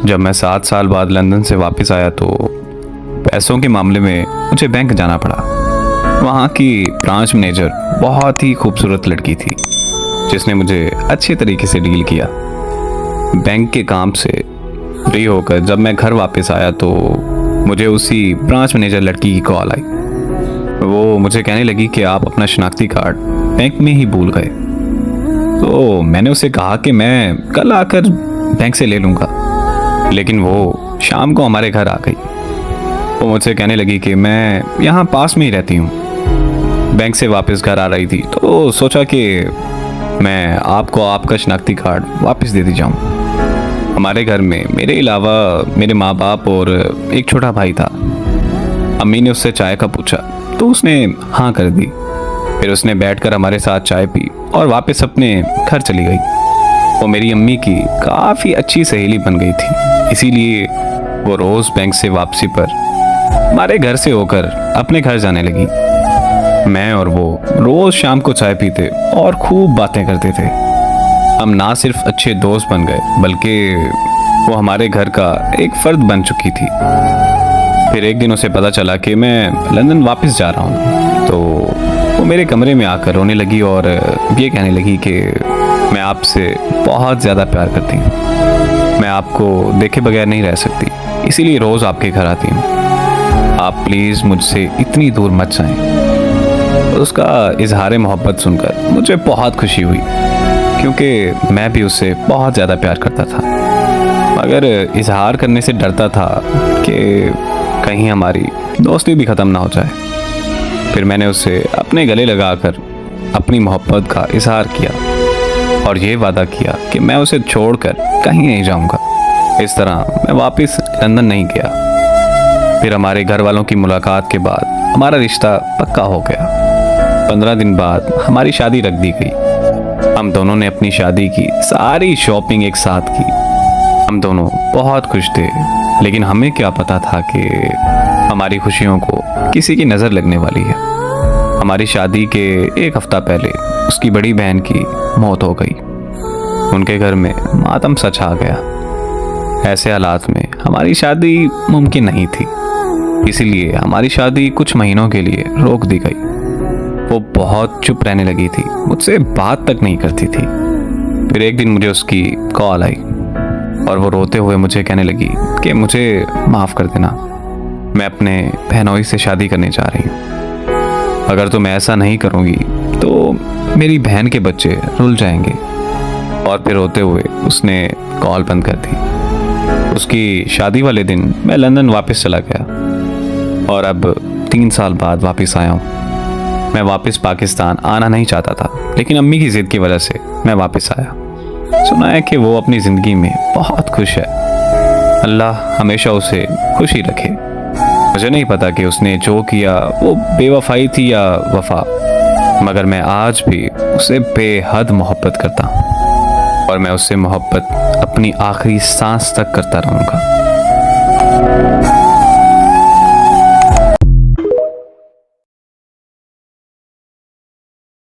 जब मैं 7 साल बाद लंदन से वापस आया तो पैसों के मामले में मुझे बैंक जाना पड़ा। वहाँ की ब्रांच मैनेजर बहुत ही खूबसूरत लड़की थी जिसने मुझे अच्छे तरीके से डील किया। बैंक के काम से फ्री होकर जब मैं घर वापस आया तो मुझे उसी ब्रांच मैनेजर लड़की की कॉल आई। वो मुझे कहने लगी कि आप अपना शनाख्ती कार्ड बैंक में ही भूल गए। तो मैंने उसे कहा कि मैं कल आकर बैंक से ले लूँगा, लेकिन वो शाम को हमारे घर आ गई। वो मुझसे कहने लगी कि मैं यहाँ पास में ही रहती हूँ, बैंक से वापस घर आ रही थी तो सोचा कि मैं आपको आपका शनाख्ती कार्ड वापस दे दी जाऊँ। हमारे घर में मेरे अलावा मेरे माँ बाप और एक छोटा भाई था। अम्मी ने उससे चाय का पूछा तो उसने हाँ कर दी। फिर उसने बैठकर हमारे साथ चाय पी और वापस अपने घर चली गई। वो मेरी अम्मी की काफ़ी अच्छी सहेली बन गई थी, इसीलिए वो रोज़ बैंक से वापसी पर हमारे घर से होकर अपने घर जाने लगी। मैं और वो रोज़ शाम को चाय पीते और खूब बातें करते थे। हम ना सिर्फ अच्छे दोस्त बन गए बल्कि वो हमारे घर का एक फ़र्द बन चुकी थी। फिर एक दिन उसे पता चला कि मैं लंदन वापस जा रहा हूँ तो वो मेरे कमरे में आकर रोने लगी और ये कहने लगी कि मैं आपसे बहुत ज़्यादा प्यार करती हूँ, मैं आपको देखे बगैर नहीं रह सकती, इसीलिए रोज़ आपके घर आती हूँ। आप प्लीज़ मुझसे इतनी दूर मत जाएं। उसका इजहार मोहब्बत सुनकर मुझे बहुत खुशी हुई क्योंकि मैं भी उससे बहुत ज़्यादा प्यार करता था, मगर इजहार करने से डरता था कि कहीं हमारी दोस्ती भी ख़त्म ना हो जाए। फिर मैंने उसे अपने गले लगाकर अपनी मोहब्बत का इजहार किया और ये वादा किया कि मैं उसे छोड़कर कहीं नहीं जाऊंगा। इस तरह मैं वापस लंदन नहीं गया। फिर हमारे घर वालों की मुलाकात के बाद हमारा रिश्ता पक्का हो गया। 15 दिन बाद हमारी शादी रख दी गई। हम दोनों ने अपनी शादी की सारी शॉपिंग एक साथ की। हम दोनों बहुत खुश थे, लेकिन हमें क्या पता था कि हमारी खुशियों को किसी की नज़र लगने वाली है। हमारी शादी के एक हफ्ता पहले उसकी बड़ी बहन की मौत हो गई। उनके घर में मातम सा छा गया। ऐसे हालात में हमारी शादी मुमकिन नहीं थी, इसीलिए हमारी शादी कुछ महीनों के लिए रोक दी गई। वो बहुत चुप रहने लगी थी, मुझसे बात तक नहीं करती थी। फिर एक दिन मुझे उसकी कॉल आई और वो रोते हुए मुझे कहने लगी कि मुझे माफ़ कर देना, मैं अपने बहनोई से शादी करने जा रही हूँ। अगर तुम ऐसा नहीं करोगी तो मेरी बहन के बच्चे रुल जाएंगे। और फिर रोते हुए उसने कॉल बंद कर दी। उसकी शादी वाले दिन मैं लंदन वापस चला गया और अब 3 साल बाद वापस आया हूँ। मैं वापस पाकिस्तान आना नहीं चाहता था, लेकिन अम्मी की ज़िद की वजह से मैं वापस आया। सुना है कि वो अपनी ज़िंदगी में बहुत खुश है। अल्लाह हमेशा उसे खुश ही रखे। मुझे नहीं पता कि उसने जो किया वो बेवफाई थी या वफा, मगर मैं आज भी उसे बेहद मोहब्बत करता हूँ और मैं उससे मोहब्बत अपनी आखिरी सांस तक करता रहूँगा।